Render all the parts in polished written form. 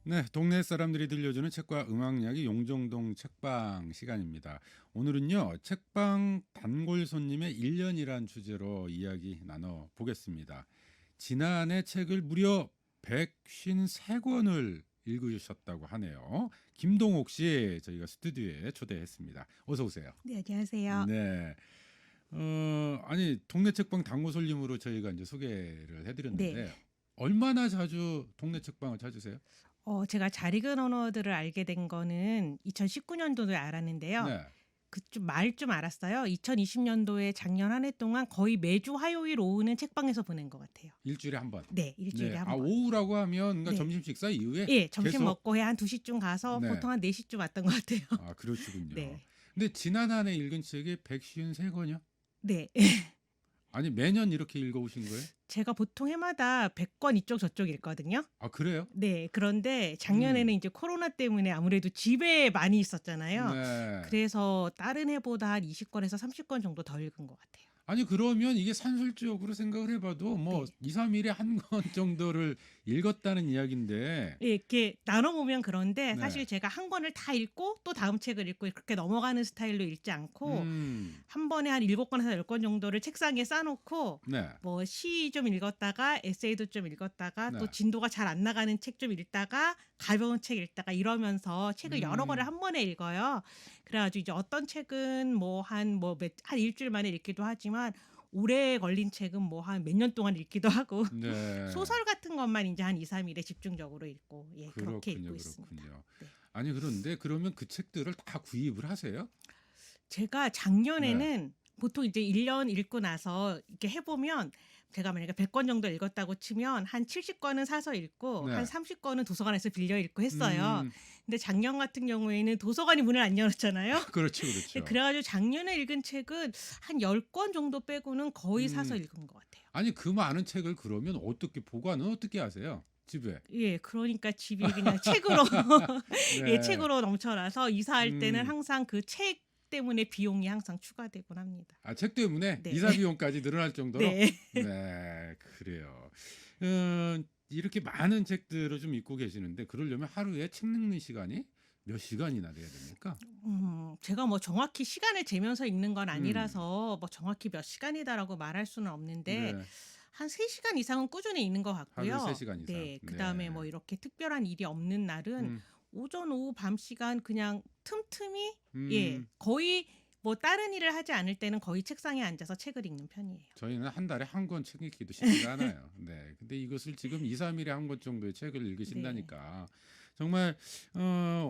네, 동네 사람들이 들려주는 책과 음악 이야기 용정동 책방 시간입니다. 오늘은요, 책방 단골 손님의 1년이란 주제로 이야기 나눠 보겠습니다. 지난해 책을 무려 153권을 읽으셨다고 하네요. 김동옥 씨 저희가 스튜디오에 초대했습니다. 어서 오세요. 네, 안녕하세요. 네. 아니 동네 책방 단골 손님으로 저희가 이제 소개를 네. 해드렸는데 얼마나 자주 동네 책방을 찾으세요? 제가 잘 익은 언어들을 알게 된 거는 2019년도에 알았는데요. 네. 좀 알았어요. 2020년도에 작년 한 해 동안 거의 매주 화요일 오후는 책방에서 보낸 것 같아요. 일주일에 한 번. 네, 일주일에 네. 한 아, 번. 오후라고 하면 그러니까 네. 점심 식사 이후에 예, 점심 계속. 먹고 한 2시쯤 가서 네. 보통 한 4시쯤 왔던 것 같아요. 아, 그러시군요. 네. 근데 지난 한 해 읽은 책이 153권이요? 네. 아니, 매년 이렇게 읽어 오신 거예요? 제가 보통 해마다 100권 이쪽 저쪽 읽거든요. 아, 그래요? 네, 그런데 작년에는 이제 코로나 때문에 아무래도 집에 많이 있었잖아요. 네. 그래서 다른 해보다 한 20권에서 30권 정도 더 읽은 것 같아요. 아니, 그러면 이게 산술적으로 생각을 해봐도 뭐 네. 2, 3일에 한 권 정도를 읽었다는 이야기인데. 예, 이렇게 나눠보면 그런데 네. 사실 제가 한 권을 다 읽고 또 다음 책을 읽고 그렇게 넘어가는 스타일로 읽지 않고 한 번에 한 7권에서 10권 정도를 책상에 쌓아놓고 네. 뭐 시 좀 읽었다가 에세이도 좀 읽었다가 네. 또 진도가 잘 안 나가는 책 좀 읽다가 가벼운 책 읽다가 이러면서 책을 여러 권을 한 번에 읽어요. 그래가지고 이제 어떤 책은 한 일주일 만에 읽기도 하지만 오래 걸린 책은 뭐 한 몇 년 동안 읽기도 하고 네. 소설 같은 것만 이제 한 2, 3일에 집중적으로 읽고 예, 그렇게 읽고 그렇군요. 있습니다. 그렇군요. 네. 아니, 그런데 그러면 그 책들을 다 구입을 하세요? 제가 네. 작년에는 보통 이제 1년 읽고 나서 이렇게 해보면 제가 만약에 100권 정도 읽었다고 치면 한 70권은 사서 읽고 네. 한 30권은 도서관에서 빌려 읽고 했어요. 음, 근데 작년 같은 경우에는 도서관이 문을 안 열었잖아요. 그렇죠, 그렇죠. 그래가지고 작년에 읽은 책은 한 10권 정도 빼고는 거의 사서 읽은 것 같아요. 아니, 그 많은 책을 그러면 어떻게 보관은 어떻게 하세요? 집에. 예, 그러니까 집이 그냥 책으로 예, 네. 책으로 넘쳐나서 이사할 때는 음. 항상 그 책 때문에 비용이 항상 추가되곤 합니다. 아, 책 때문에 네. 이사 비용까지 늘어날 정도로? 네. 네, 그래요. 이렇게 많은 책들을 좀 읽고 계시는데 그러려면 하루에 책 읽는 시간이 몇 시간이나 돼야 됩니까? 제가 뭐 정확히 시간을 재면서 읽는 건 음. 아니라서 뭐 정확히 몇 시간이다라고 말할 수는 없는데 네. 한 3시간 이상은 꾸준히 읽는 것 같고요. 하루에 3시간 이상. 네. 그다음에 네. 뭐 이렇게 특별한 일이 없는 날은 음, 오전, 오후, 밤 시간 그냥 틈틈이 예, 음, 거의 뭐 다른 일을 하지 않을 때는 거의 책상에 앉아서 책을 읽는 편이에요. 저희는 한 달에 한 권 책 읽기도 쉽지가 않아요. 네. 근데 이것을 지금 2, 3일에 한 권 정도의 책을 읽으신다니까 정말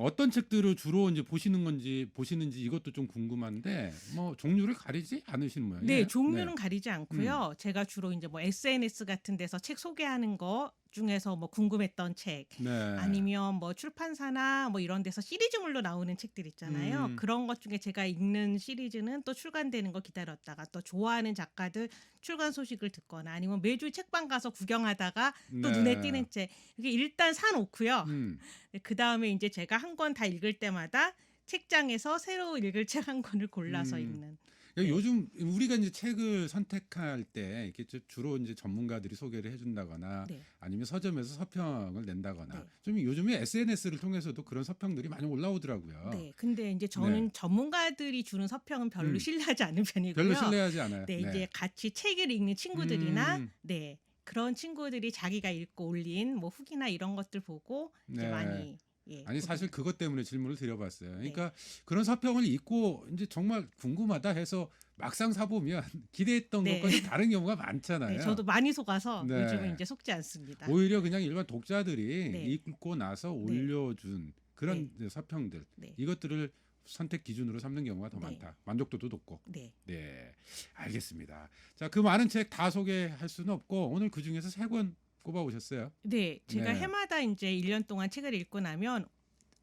어떤 책들을 주로 이제 보시는지 이것도 좀 궁금한데 뭐 종류를 가리지 않으시는 네, 모양이에요. 종류는 가리지 않고요. 제가 주로 이제 뭐 SNS 같은 데서 책 소개하는 거 중에서 뭐 궁금했던 책 네. 아니면 뭐 출판사나 뭐 이런 데서 시리즈물로 나오는 책들 있잖아요. 그런 것 중에 제가 읽는 시리즈는 또 출간되는 거 기다렸다가 또 좋아하는 작가들 출간 소식을 듣거나 아니면 매주 책방 가서 구경하다가 또 네. 눈에 띄는 책 이게 일단 사놓고요. 음. 그 다음에 이제 제가 한 권 다 읽을 때마다 책장에서 새로 읽을 책 한 권을 골라서 음. 읽는. 그러니까 요즘 우리가 이제 책을 선택할 때 이렇게 주로 이제 전문가들이 소개를 해준다거나 네. 아니면 서점에서 서평을 낸다거나 네. 좀 요즘에 SNS를 통해서도 그런 서평들이 많이 올라오더라고요. 네, 근데 이제 저는 네. 전문가들이 주는 서평은 별로 음. 신뢰하지 않는 편이고요. 별로 신뢰하지 않아요. 네, 이제 같이 책을 읽는 친구들이나 음. 네, 그런 친구들이 자기가 읽고 올린 뭐 후기나 이런 것들 보고 이제 네. 많이 예, 아니, 사실 보는- 그것 때문에 질문을 드려봤어요. 네. 그러니까 그런 서평을 읽고 이제 정말 궁금하다 해서 막상 사보면 기대했던 네. 것과 좀 다른 경우가 많잖아요. 네, 저도 많이 속아서 네. 요즘은 이제 속지 않습니다. 오히려 그냥 일반 독자들이 네. 읽고 나서 올려준 그런 서평들 네. 이것들을 선택 기준으로 삼는 경우가 더 네. 많다. 만족도도 높고. 네. 네, 알겠습니다. 자, 그 많은 책 다 소개할 수는 없고 오늘 그 중에서 3권 꼽아 오셨어요. 네, 제가 네. 해마다 이제 1년 동안 책을 읽고 나면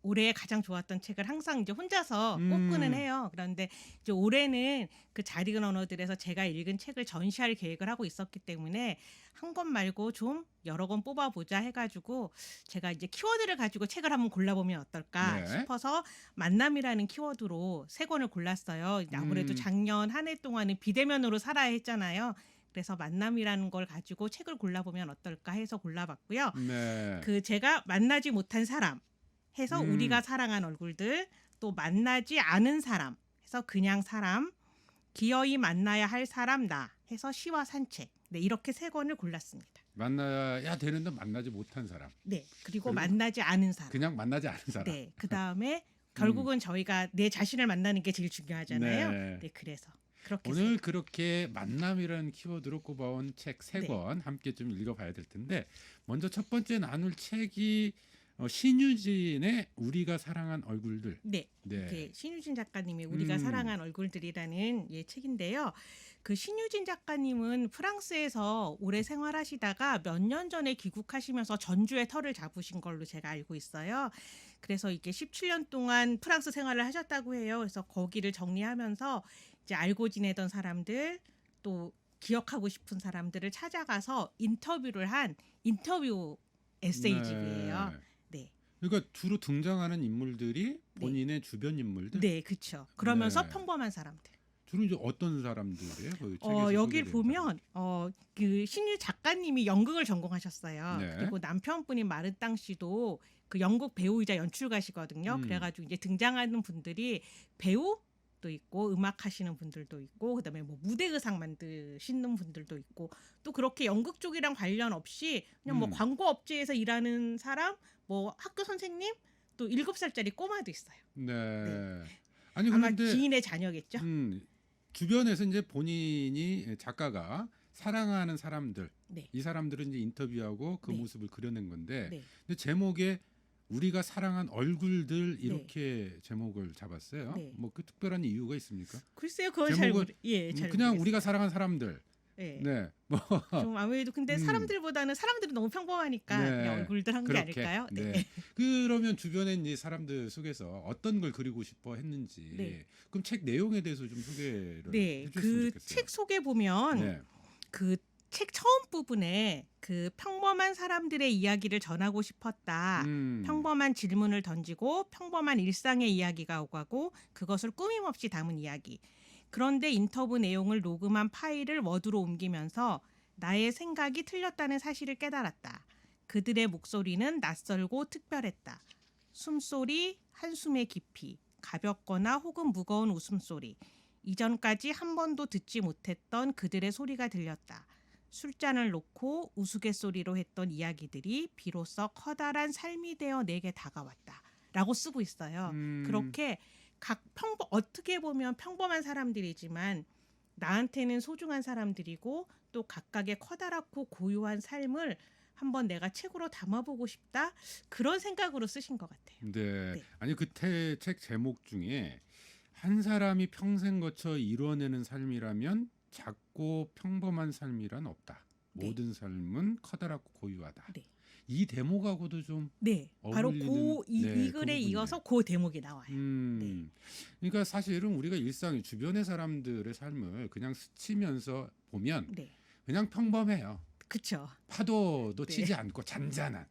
올해 가장 좋았던 책을 항상 이제 혼자서 음. 꼽고는 해요. 그런데 이제 올해는 그 잘 읽은 언어들에서 제가 읽은 책을 전시할 계획을 하고 있었기 때문에 한 권 말고 좀 여러 권 뽑아보자 해가지고 제가 이제 키워드를 가지고 책을 한번 골라보면 어떨까 네. 싶어서 만남이라는 키워드로 3권을 골랐어요. 아무래도 작년 한 해 동안은 비대면으로 살아야 했잖아요. 그래서 만남이라는 걸 가지고 책을 골라보면 어떨까 해서 골라봤고요. 네. 그 제가 만나지 못한 사람 해서 우리가 사랑한 얼굴들, 또 만나지 않은 사람 해서 그냥 사람, 기어이 만나야 할 사람 나 해서 시와 산책. 네, 이렇게 세 권을 골랐습니다. 만나야 되는데 만나지 못한 사람. 네, 그리고 그리고 만나지 않은 사람. 그냥 만나지 않은 사람. 네, 그 다음에 결국은 저희가 내 자신을 만나는 게 제일 중요하잖아요. 네. 네, 그래서 그렇게 오늘 그렇게 만남이라는 키워드로 꼽아온 책 세 네. 권 함께 좀 읽어봐야 될 텐데 먼저 첫 번째 나눌 책이 신유진의 우리가 사랑한 얼굴들. 네, 네. 이게 신유진 작가님이 우리가 사랑한 얼굴들이라는 책인데요. 그 신유진 작가님은 프랑스에서 오래 생활하시다가 몇 년 전에 귀국하시면서 전주에 터를 잡으신 걸로 제가 알고 있어요. 그래서 이게 17년 동안 프랑스 생활을 하셨다고 해요. 그래서 거기를 정리하면서 이제 알고 지내던 사람들, 또 기억하고 싶은 사람들을 찾아가서 인터뷰를 한 인터뷰 에세이집이에요. 네. 그러니까 주로 등장하는 인물들이 본인의 주변 인물들. 네, 그렇죠. 그러면서 네. 평범한 사람들. 주로 이제 어떤 사람들이에요? 그 책에서 여길 소개되는 보면 그 신유 작가님이 연극을 전공하셨어요. 네. 그리고 남편분인 마르땅 씨도 그 연극 배우이자 연출가시거든요. 그래가지고 이제 등장하는 분들이 배우도 있고 음악 하시는 분들도 있고 그다음에 뭐 무대 의상 만드시는 분들도 있고 또 그렇게 연극 쪽이랑 관련 없이 그냥 뭐 광고 업체에서 일하는 사람, 뭐 학교 선생님, 또 7살짜리 꼬마도 있어요. 네. 네. 아니 아마 그런데 지인의 자녀겠죠. 주변에서 이제 본인이 작가가 사랑하는 사람들, 네. 이 사람들은 이제 인터뷰하고 그 네. 모습을 그려낸 건데, 네. 근데 제목에 우리가 사랑한 얼굴들 이렇게 제목을 잡았어요. 네. 뭐 그 특별한 이유가 있습니까? 글쎄요, 그건 잘 제목은 잘 그냥 모르겠어요. 우리가 사랑한 사람들. 네. 네. 뭐 좀 아무래도 근데 사람들보다는 사람들은 너무 평범하니까 네. 그냥 얼굴들 한 게 그렇게. 아닐까요? 네. 그러면 주변에 이제 사람들 속에서 어떤 걸 그리고 싶어 했는지, 네. 그럼 책 내용에 대해서 좀 소개를 네, 해주셨으면 그 좋겠어요. 책 속에 보면 네. 그 책 처음 부분에 그 평범한 사람들의 이야기를 전하고 싶었다. 평범한 질문을 던지고 평범한 일상의 이야기가 오가고 그것을 꾸밈없이 담은 이야기. 그런데 인터뷰 내용을 녹음한 파일을 워드로 옮기면서 나의 생각이 틀렸다는 사실을 깨달았다. 그들의 목소리는 낯설고 특별했다. 숨소리, 한숨의 깊이, 가볍거나 혹은 무거운 웃음소리. 이전까지 한 번도 듣지 못했던 그들의 소리가 들렸다. 술잔을 놓고 우스갯소리로 했던 이야기들이 비로소 커다란 삶이 되어 내게 다가왔다. 라고 쓰고 있어요. 그렇게 어떻게 보면 평범한 사람들이지만 나한테는 소중한 사람들이고 또 각각의 커다랗고 고유한 삶을 한번 내가 책으로 담아보고 싶다. 그런 생각으로 쓰신 것 같아요. 네. 네. 아니 그 책 제목 중에 한 사람이 평생 거쳐 이루어내는 삶이라면 작고 평범한 삶이란 없다. 네. 모든 삶은 커다랗고 고유하다. 네. 이 대목하고도 좀 네, 바로 어울리는, 이 네, 그 글에 부분이네. 이어서 그 대목이 나와요. 네. 그러니까 사실은 우리가 일상 주변의 사람들의 삶을 그냥 스치면서 보면 네, 그냥 평범해요. 그렇죠. 파도도 네. 치지 않고 잔잔한.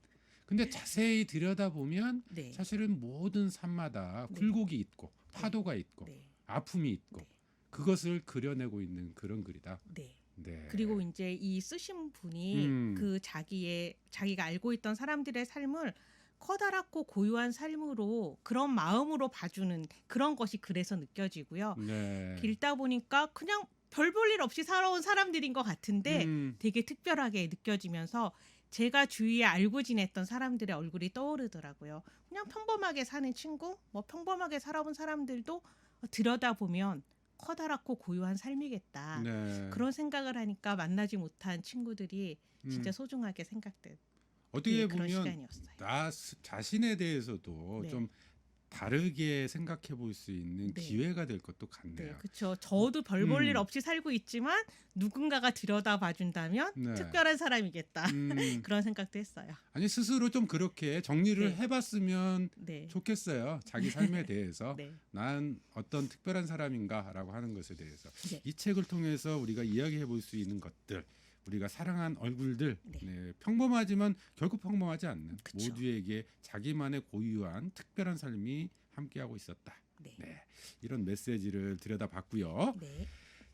근데 자세히 들여다보면 네, 사실은 모든 삶마다 네. 굴곡이 있고 파도가 있고 네, 아픔이 있고 네. 그것을 그려내고 있는 그런 글이다. 네. 네. 그리고 이제 이 쓰신 분이 그 자기가 알고 있던 사람들의 삶을 커다랗고 고유한 삶으로 그런 마음으로 봐주는 그런 것이 그래서 느껴지고요. 네. 읽다 보니까 그냥 별 볼 일 없이 살아온 사람들인 것 같은데 되게 특별하게 느껴지면서 제가 주위에 알고 지냈던 사람들의 얼굴이 떠오르더라고요. 그냥 평범하게 사는 친구, 뭐 평범하게 살아본 사람들도 들여다보면 커다랗고 고유한 삶이겠다. 네. 그런 생각을 하니까 만나지 못한 친구들이 진짜 소중하게 생각된 어떻게 그런 보면 시간이었어요. 나 자신에 대해서도 네. 좀 다르게 생각해 볼 수 있는 네. 기회가 될 것도 네, 같네요. 그렇죠. 저도 별 볼 일 없이 살고 있지만 누군가가 들여다봐 준다면 네. 특별한 사람이겠다. 그런 생각도 했어요. 아니 스스로 좀 그렇게 정리를 네. 해봤으면 네. 좋겠어요. 자기 삶에 대해서 네. 난 어떤 특별한 사람인가라고 하는 것에 대해서 네. 이 책을 통해서 우리가 이야기해 볼 수 있는 것들, 우리가 사랑한 얼굴들, 네. 네, 평범하지만 결국 평범하지 않는 그쵸. 모두에게 자기만의 고유한 특별한 삶이 함께하고 있었다. 네. 네, 이런 메시지를 들여다봤고요. 네.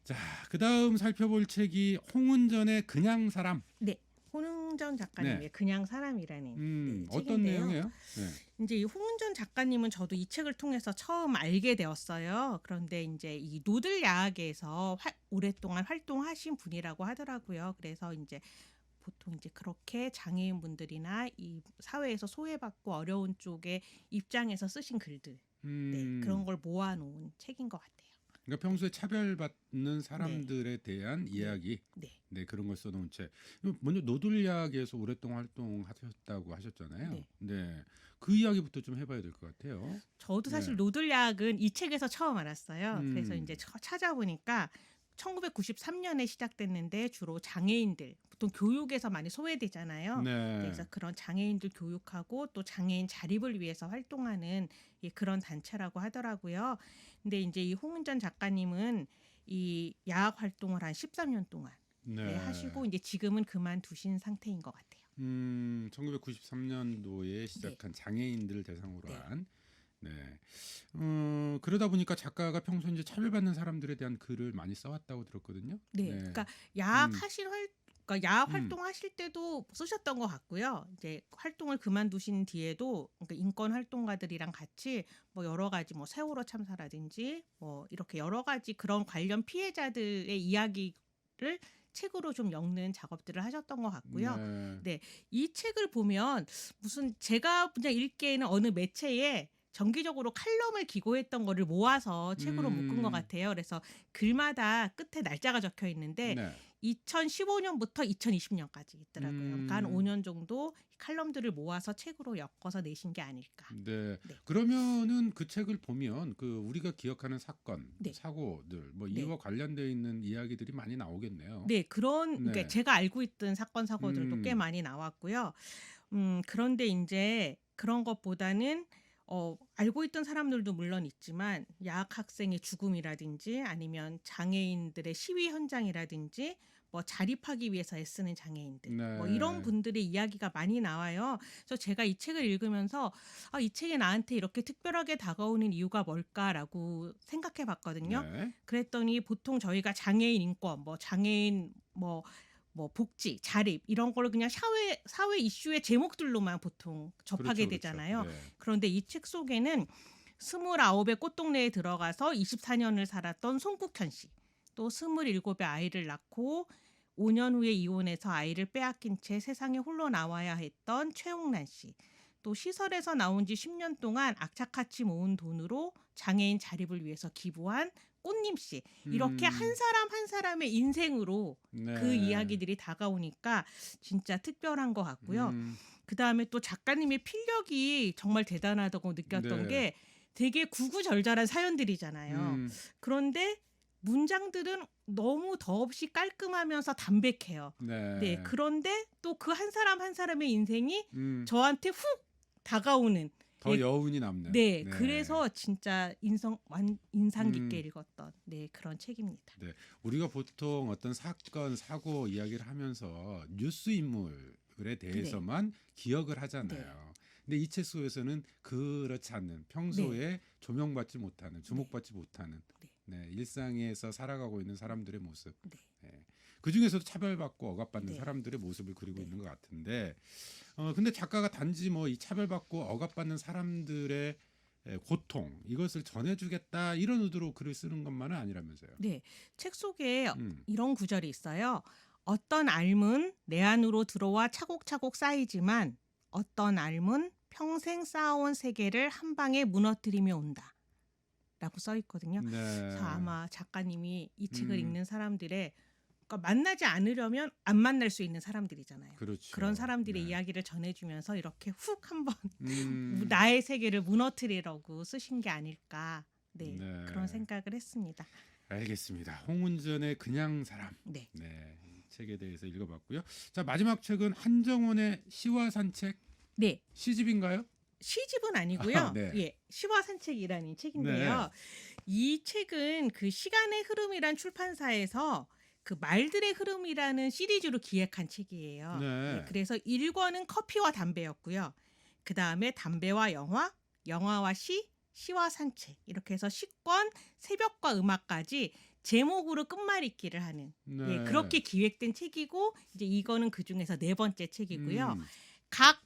자, 그다음 살펴볼 책이 홍은전의 그냥 사람. 네. 홍은전 작가님의 네. 그냥 사람이라는 네, 어떤 책인데요. 내용이에요? 네. 이제 이 홍은전 작가님은 저도 이 책을 통해서 처음 알게 되었어요. 그런데 이제 이 노들 야학에서 오랫동안 활동하신 분이라고 하더라고요. 그래서 이제 보통 이제 그렇게 장애인분들이나 이 사회에서 소외받고 어려운 쪽의 입장에서 쓰신 글들, 네, 그런 걸 모아놓은 책인 것 같아요. 그러니까 평소에 차별받는 네, 사람들에 대한 네, 이야기, 네, 네, 그런 걸 써놓은 책. 먼저 노들야학에서 오랫동안 활동하셨다고 하셨잖아요. 네. 네, 그 이야기부터 좀 해봐야 될 것 같아요. 저도 사실 네. 노들 야학은 이 책에서 처음 알았어요. 그래서 음, 이제 찾아보니까 1993년에 시작됐는데 주로 장애인들, 보통 교육에서 많이 소외되잖아요. 네, 그래서 그런 장애인들 교육하고 또 장애인 자립을 위해서 활동하는 예, 그런 단체라고 하더라고요. 근데 이제 이 홍은전 작가님은 이 야학 활동을 한 13년 동안 네, 하시고 이제 지금은 그만두신 상태인 것 같아요. 1993년도에 네, 시작한 장애인들을 대상으로 네, 한. 네. 그러다 보니까 작가가 평소 이제 차별받는 사람들에 대한 글을 많이 써왔다고 들었거든요. 네. 네. 그러니까 야학 음, 하실 그러니까 야학 음, 활동하실 때도 쓰셨던 것 같고요. 이제 활동을 그만두신 뒤에도 그러니까 인권 활동가들이랑 같이 뭐 여러 가지 뭐 세월호 참사라든지 뭐 이렇게 여러 가지 그런 관련 피해자들의 이야기를 책으로 좀 엮는 작업들을 하셨던 것 같고요. 네. 네, 이 책을 보면 무슨 제가 그냥 읽기에는 어느 매체에 정기적으로 칼럼을 기고했던 거를 모아서 책으로 묶은 것 음, 같아요. 그래서 글마다 끝에 날짜가 적혀 있는데 네. 2015년부터 2020년까지 있더라고요. 그러니까 한 음, 5년 정도 칼럼들을 모아서 책으로 엮어서 내신 게 아닐까. 네. 네, 그러면은 그 책을 보면 그 우리가 기억하는 사건, 네, 사고들 뭐 네. 이와 관련되어 있는 이야기들이 많이 나오겠네요. 네, 그러니까 네. 제가 알고 있던 사건 사고들도 꽤 음, 많이 나왔고요. 그런데 이제 그런 것보다는 알고 있던 사람들도 물론 있지만 야학 학생의 죽음이라든지 아니면 장애인들의 시위 현장이라든지 뭐 자립하기 위해서 애쓰는 장애인들 뭐 이런 네. 분들의 이야기가 많이 나와요. 그래서 제가 이 책을 읽으면서 이 책이 나한테 이렇게 특별하게 다가오는 이유가 뭘까라고 생각해 봤거든요. 네. 그랬더니 보통 저희가 장애인 인권, 뭐 장애인 뭐 복지, 자립 이런 거를 그냥 사회 이슈의 제목들로만 보통 접하게 그렇죠, 그렇죠. 되잖아요. 네. 그런데 이 책 속에는 29의 꽃동네에 들어가서 24년을 살았던 송국현 씨, 또 27의 아이를 낳고 5년 후에 이혼해서 아이를 빼앗긴 채 세상에 홀로 나와야 했던 최홍란 씨, 또 시설에서 나온 지 10년 동안 악착같이 모은 돈으로 장애인 자립을 위해서 기부한 꽃님 씨, 이렇게 한 음, 사람 한 사람의 인생으로 그 네. 이야기들이 다가오니까 진짜 특별한 것 같고요. 음, 그 다음에 또 작가님의 필력이 정말 대단하다고 느꼈던 네. 게 되게 구구절절한 사연들이잖아요. 음, 그런데 문장들은 너무 더없이 깔끔하면서 담백해요. 네, 네. 그런데 또 그 한 사람 한 사람의 인생이 음, 저한테 훅 다가오는 더 예, 여운이 남는. 네, 네. 그래서 진짜 인상 깊게 음, 읽었던 네, 그런 책입니다. 네. 우리가 보통 어떤 사건, 사고 이야기를 하면서 뉴스 인물에 네, 대해서만 기억을 네, 하잖아요. 근데 이 책 속에서는 그렇지 않는 네, 평소에 조명받지 못하는, 네, 주목받지 못하는 네, 네, 일상에서 살아가고 있는 사람들의 모습. 네, 네. 그 중에서도 차별받고 억압받는 네, 사람들의 모습을 그리고 네, 있는 것 같은데, 근데 작가가 단지 뭐 이 차별받고 억압받는 사람들의 고통 이것을 전해주겠다 이런 의도로 글을 쓰는 것만은 아니라면서요. 네. 책 속에 음, 이런 구절이 있어요. 어떤 앓은 내 안으로 들어와 차곡차곡 쌓이지만 어떤 앓은 평생 쌓아온 세계를 한 방에 무너뜨리며 온다. 라고 써 있거든요. 그래서 네, 아마 작가님이 이 책을 음, 읽는 사람들의 그러니까 만나지 않으려면 안 만날 수 있는 사람들이잖아요. 그런 그렇죠. 사람들의 네, 이야기를 전해주면서 이렇게 훅 한번 음, 나의 세계를 무너뜨리려고 쓰신 게 아닐까. 네, 그런 네, 생각을 했습니다. 알겠습니다. 홍은전의 그냥 사람. 네, 네, 이 책에 대해서 읽어봤고요. 자, 마지막 책은 한정원의 시와 산책. 네. 시집인가요? 시집은 아, 아니고요. 네, 예, 시와 산책이라는 네, 책인데요. 이 책은 그 시간의 흐름이란 출판사에서 그 말들의 흐름이라는 시리즈로 기획한 책이에요. 예, 네. 그래서 1권은 커피와 담배였고요. 그 다음에 담배와 영화, 영화와 시, 시와 산책 이렇게 해서 시권, 새벽과 음악까지 제목으로 끝말잇기를 하는 네. 그렇게 기획된 책이고 이제 이거는 그 중에서 네 번째 책이고요. 음. 각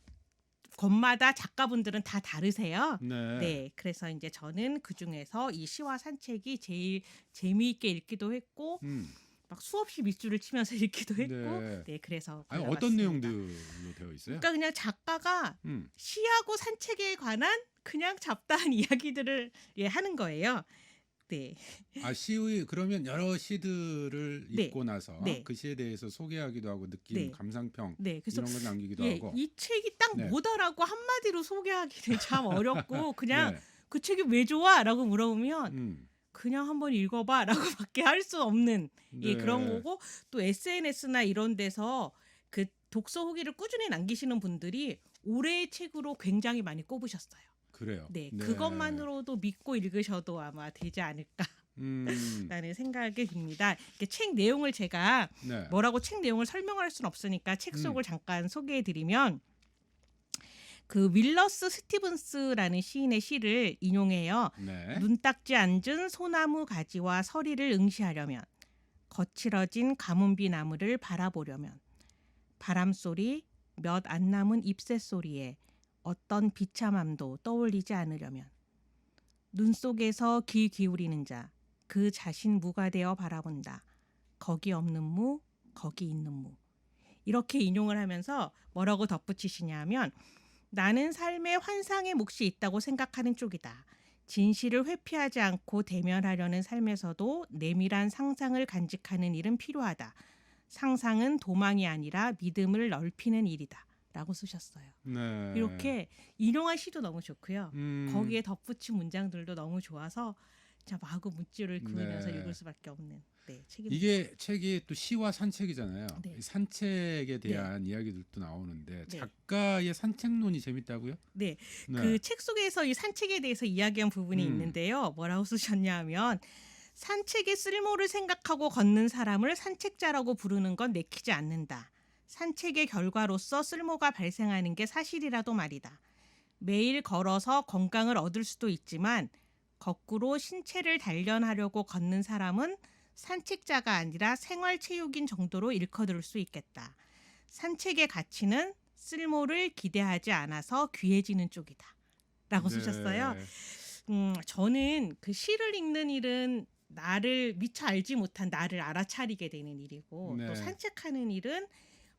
권마다 작가분들은 다 다르세요. 네. 네, 그래서 이제 저는 그 중에서 이 시와 산책이 제일 재미있게 읽기도 했고 음. 막 수없이 밑줄을 치면서 읽기도 했고, 네. 네, 그래서 아니, 골라봤습니다. 어떤 내용들로 되어 있어요? 그러니까 그냥 작가가 음. 시하고 산책에 관한 그냥 잡다한 이야기들을 하는 거예요. 네, 아, 시의 그러면 여러 시들을 네. 읽고 나서 네. 그 시에 대해서 소개하기도 하고 느낌, 네. 감상평 네, 그래서 이런 걸 남기기도 하고. 이 책이 딱 네. 뭐다라고 한마디로 소개하기는 참 어렵고 그냥 네. 그 책이 왜 좋아라고 물어보면 음. 그냥 한번 읽어봐라고밖에 할 수 없는 네. 그런 거고, 또 SNS나 이런 데서 그 독서 후기를 꾸준히 남기시는 분들이 올해의 책으로 굉장히 많이 꼽으셨어요. 그래요. 네, 그것만으로도 믿고 읽으셔도 아마 되지 않을까라는 음. 생각이 듭니다. 이렇게 책 내용을 제가 네. 뭐라고 책 내용을 설명할 수는 없으니까 책 속을 잠깐 소개해드리면, 그 윌러스 스티븐스라는 시인의 시를 인용해요. 네. 눈딱지 앉은 소나무 가지와 서리를 응시하려면, 거칠어진 가뭄비 나무를 바라보려면, 바람소리 몇 안 남은 잎새 소리에 어떤 비참함도 떠올리지 않으려면, 눈 속에서 귀 기울이는 자 그 자신 무가 되어 바라본다. 거기 없는 무, 거기 있는 무. 이렇게 인용을 하면서 뭐라고 덧붙이시냐면, 나는 삶에 환상의 몫이 있다고 생각하는 쪽이다. 진실을 회피하지 않고 대면하려는 삶에서도 내밀한 상상을 간직하는 일은 필요하다. 상상은 도망이 아니라 믿음을 넓히는 일이다. 라고 쓰셨어요. 네. 이렇게 인용한 시도 너무 좋고요. 음. 거기에 덧붙인 문장들도 너무 좋아서 자 마구 문줄을 그으면서 네. 읽을 수밖에 없는 책입니다. 이게 책이 또 시와 산책이잖아요. 네. 이 산책에 대한 이야기들도 나오는데 네. 작가의 산책론이 재밌다고요? 네, 네. 그 책 속에서 이 산책에 대해서 이야기한 부분이 있는데요. 뭐라고 쓰셨냐면, 산책의 쓸모를 생각하고 걷는 사람을 산책자라고 부르는 건 내키지 않는다. 산책의 결과로서 쓸모가 발생하는 게 사실이라도 말이다. 매일 걸어서 건강을 얻을 수도 있지만 거꾸로 신체를 단련하려고 걷는 사람은 산책자가 아니라 생활체육인 정도로 일커들 수 있겠다. 산책의 가치는 쓸모를 기대하지 않아서 귀해지는 쪽이다. 라고 쓰셨어요. 저는 그 시를 읽는 일은 나를 미처 알지 못한 나를 알아차리게 되는 일이고, 네. 또 산책하는 일은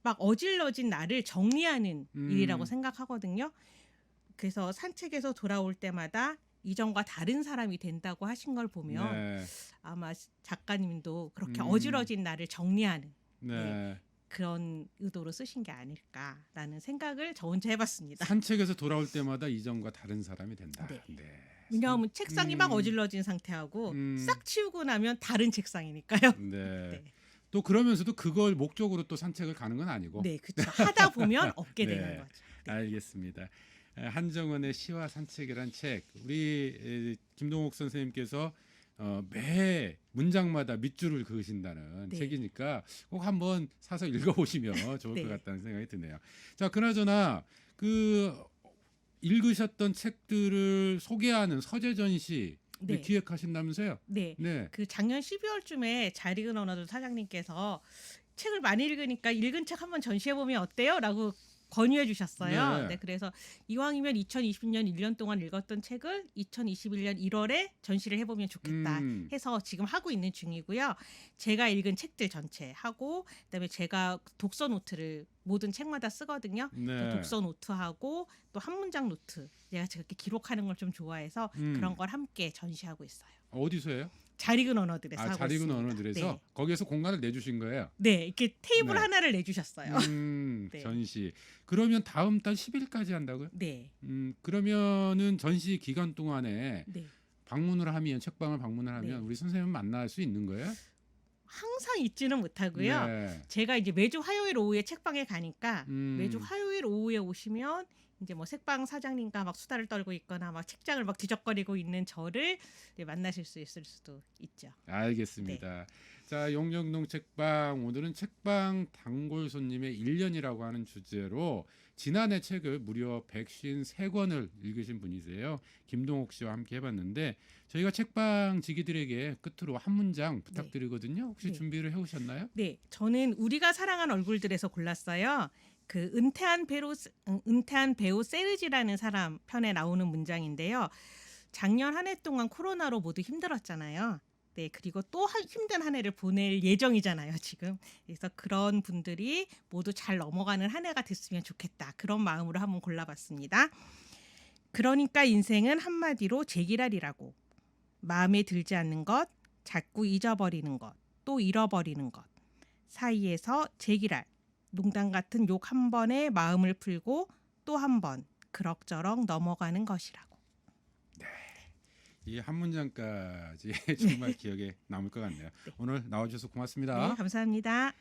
막 어질러진 나를 정리하는 일이라고 생각하거든요. 그래서 산책에서 돌아올 때마다 이전과 다른 사람이 된다고 하신 걸 보면 네. 아마 작가님도 그렇게 어지러진 나를 정리하는 네. 그런 의도로 쓰신 게 아닐까라는 생각을 저 혼자 해봤습니다. 산책에서 돌아올 때마다 이전과 다른 사람이 된다. 네. 네. 왜냐하면 책상이 막 어질러진 상태하고 싹 치우고 나면 다른 책상이니까요. 네. 네. 또 그러면서도 그걸 목적으로 또 산책을 가는 건 아니고. 네, 그렇죠. 하다 보면 얻게 네. 되는 거죠. 네. 알겠습니다. 한정원의 시와 산책이란 책, 우리 김동욱 선생님께서 매 문장마다 밑줄을 그으신다는 네. 책이니까 꼭 한번 사서 읽어보시면 좋을 네. 것 같다는 생각이 드네요. 자, 그나저나 그 읽으셨던 책들을 소개하는 서재 전시 네. 기획하신다면서요? 네. 네. 그 작년 12월쯤에 잘 읽은 언어들 사장님께서 책을 많이 읽으니까 읽은 책 한번 전시해 보면 어때요? 라고 권유해 주셨어요. 네. 네, 그래서 이왕이면 2020년 1년 동안 읽었던 책을 2021년 1월에 전시를 해보면 좋겠다 해서 지금 하고 있는 중이고요. 제가 읽은 책들 전체 하고, 그다음에 제가 독서 노트를 모든 책마다 쓰거든요. 네. 독서 노트하고 또 한 문장 노트, 제가 그렇게 기록하는 걸 좀 좋아해서 그런 걸 함께 전시하고 있어요. 어디서 해요? 잘 읽은 언어들에서 하고 잘 읽은 있습니다. 언어들에서 네. 거기에서 공간을 내주신 거예요. 네, 이렇게 테이블 네. 하나를 내주셨어요. 네. 전시. 그러면 다음 달 10일까지 한다고요? 네, 그러면은 전시 기간 동안에 네. 방문을 하면, 책방을 방문을 하면 네. 우리 선생님 만날 수 있는 거예요? 항상 있지는 못하고요. 네. 제가 이제 매주 화요일 오후에 책방에 가니까 매주 음. 화요일 오후에 오시면 이제 뭐 책방 사장님과 막 수다를 떨고 있거나 막 책장을 막 뒤적거리고 있는 저를 만나실 수 있을 수도 있죠. 알겠습니다. 자, 용정동 책방 오늘은 책방 단골 손님의 1년이라고 하는 주제로 지난해 책을 무려 153권을 읽으신 분이세요. 김동옥 씨와 함께 해봤는데 저희가 책방 지기들에게 끝으로 한 문장 부탁드리거든요. 혹시 네. 준비를 해오셨나요? 네, 저는 우리가 사랑한 얼굴들에서 골랐어요. 그 은퇴한 배우 세르지라는 사람 편에 나오는 문장인데요. 작년 한 해 동안 코로나로 모두 힘들었잖아요. 네, 그리고 또 힘든 한 해를 보낼 예정이잖아요, 지금. 그래서 그런 분들이 모두 잘 넘어가는 한 해가 됐으면 좋겠다. 그런 마음으로 한번 골라봤습니다. 그러니까 인생은 한마디로 제기랄이라고. 마음에 들지 않는 것, 자꾸 잊어버리는 것, 또 잃어버리는 것. 사이에서 제기랄, 농담 같은 욕 한 번에 마음을 풀고 또 한 번 그럭저럭 넘어가는 것이라고. 이 한 문장까지 정말 기억에 남을 것 같네요. 오늘 나와주셔서 고맙습니다. 네, 감사합니다.